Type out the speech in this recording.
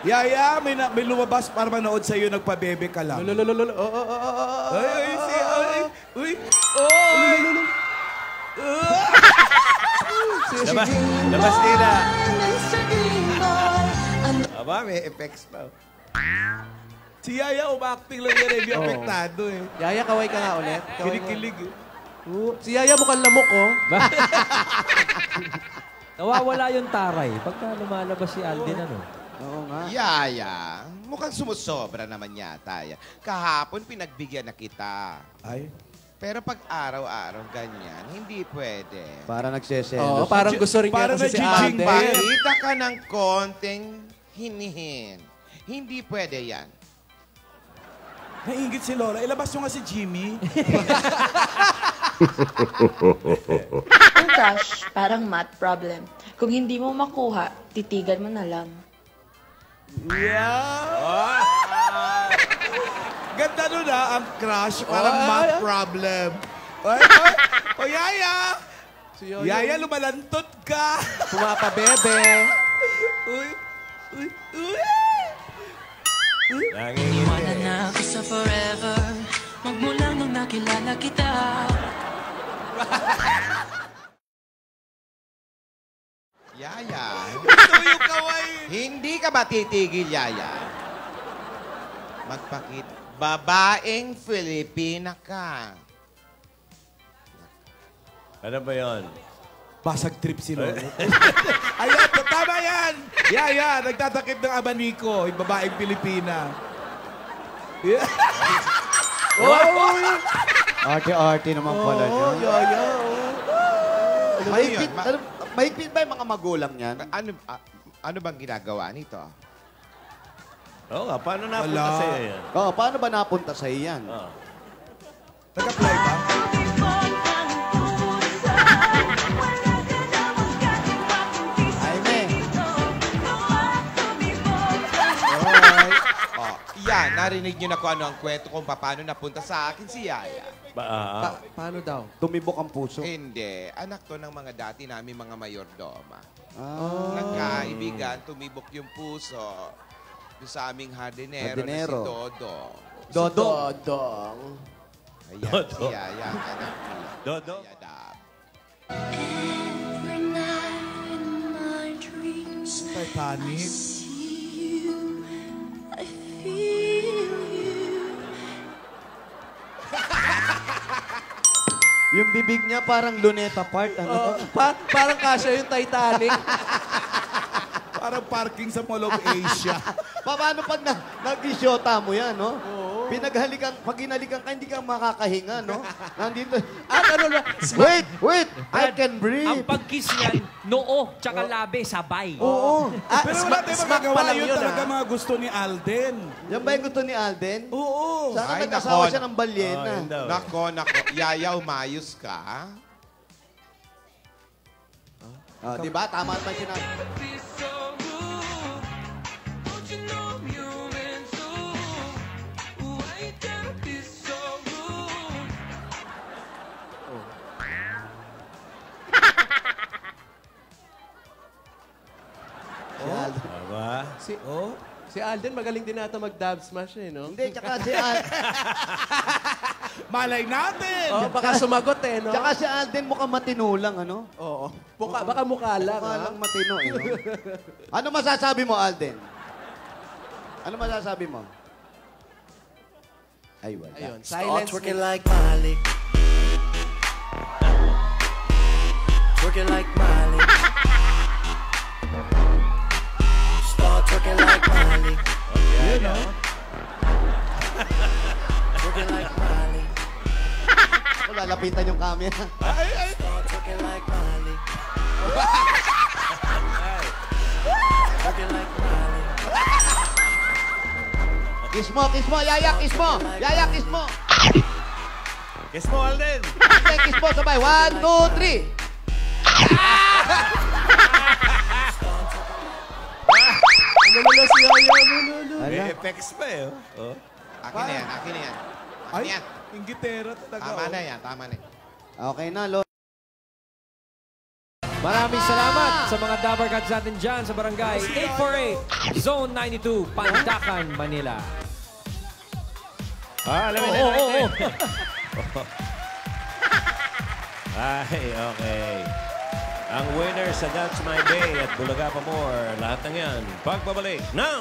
Yaya, may lumabas para manood sa'yo, nagpabebe ka lang. Labas nila. Aba, may effects pa. Si Yaya, umacting lang yan, hindi apektado eh. Yaya, kaway ka nga ulit. Kinikilig eh. Si Yaya mukhang lamok, oh. Nawawala yung taray pagka lumalabas si Alden, ano? Oo nga. Yaya, mukhang sumusobra naman yata. Kahapon pinagbigyan na kita. Ay? Pero pag araw-araw ganyan, hindi pwede. Para nagseselos. Oo, parang gusto rin niya kasi si Alden. Pakita ka ng konting hinihin. Hindi pwede yan. Nainggit si Lola. Ilabas nyo nga si Jimmy. Ang crush, parang math problem. Kung hindi mo makuha, titigan mo na lang. Yeah! Ganda nun ang crush. Parang math problem. O Yaya! Yaya, lumalantot ka! Pumapabebe. Uy! Iwanan na ako sa forever magmula nung nakilala kita. Yaya, Gusto mo yung kaway? hindi ka ba titigil, Yaya? Magpakita. Babaeng Filipina ka. Ano ba yun? Basag trip si Lola. Ayan, tama yan! Yaya, nagtatakip ng abaniko. Yung babaeng Pilipina. Yeah. Arte-arte naman pala niya. Yaya, Mahigpit, mahigpit ba yung mga magulang niyan? Ano bang ginagawa nito? Oo nga, paano napunta sa'yo yan? Oo, paano ba napunta sa iyan? Nag-apply ba? Yan, narinig niyo na kung ano ang kwento kung paano napunta sa akin si Yaya. Paano daw? Tumibok ang puso. Hindi. Anak to ng mga dati namin mga mayordoma. Nagkaibigan, tumibok yung puso. Yung sa aming hardinero na si Dodong. Dodong. Ayan, si Yaya. Anak nila. Dodong? Every night in my dreams Titanic. I feel you. Yung bibig niya parang Luneta Park. Ano? Parang kasya yung Titanic. Parang parking sa Mall of Asia. Paano pag nag-isyota mo yan, no? Pinaghalikan, pag hinalikan ka, hindi ka makakahinga, no? Nandito. At ano na? Wait! I can Ang breathe. pag-kiss niyan, noo, tsaka labi, sabay. Oo. Pero wala tayong smack pa magagawa. lang Yun yun, talaga mga gusto ni Alden. Yan ba yung gusto ni Alden? Oo. Sana Ay, nag-asawa nako. siya ng balyena. Nako. Yaya, umayos ka. Di ba? Tama naman sinabi. Si Alden, magaling din nata mag-dab smash eh, no? Hindi, tsaka si Alden. Malay natin! Oh, baka sumagot eh, no? Tsaka si Alden mukhang matino lang, ano? Oo. Baka mukha lang, Mukha ha? lang matino, eh, no? Ano masasabi mo, Alden? Ano masasabi mo? Ay, wala. Ayun, silence. Twerking like Miley. Twerking like Miley. Start twerking like Miley. Yun, no? Twerking like Miley. Lalapitan yung camera. Start twerking like Miley. Twerking like Miley. Kiss mo, Yaya, kiss mo! Yaya, kiss mo! Kiss mo, Alden! Okay, kiss mo, sabay. 1, 2, 3! Lolo si Yaya, lolo. May effects pa eh. Oh. Akin na yan. Akin na Ay, yan. inggitera talaga. Tama na yan. Tama na yan. Okay na, Lolo. Maraming salamat sa mga Dabar Cats natin dyan sa barangay 848, Zone 92, Pandacan, Manila. Alam mo na. Ay, okay. Ang winner sa That's My Day at Bulaga pa More. Lahat ng yan, pagbabalik ng...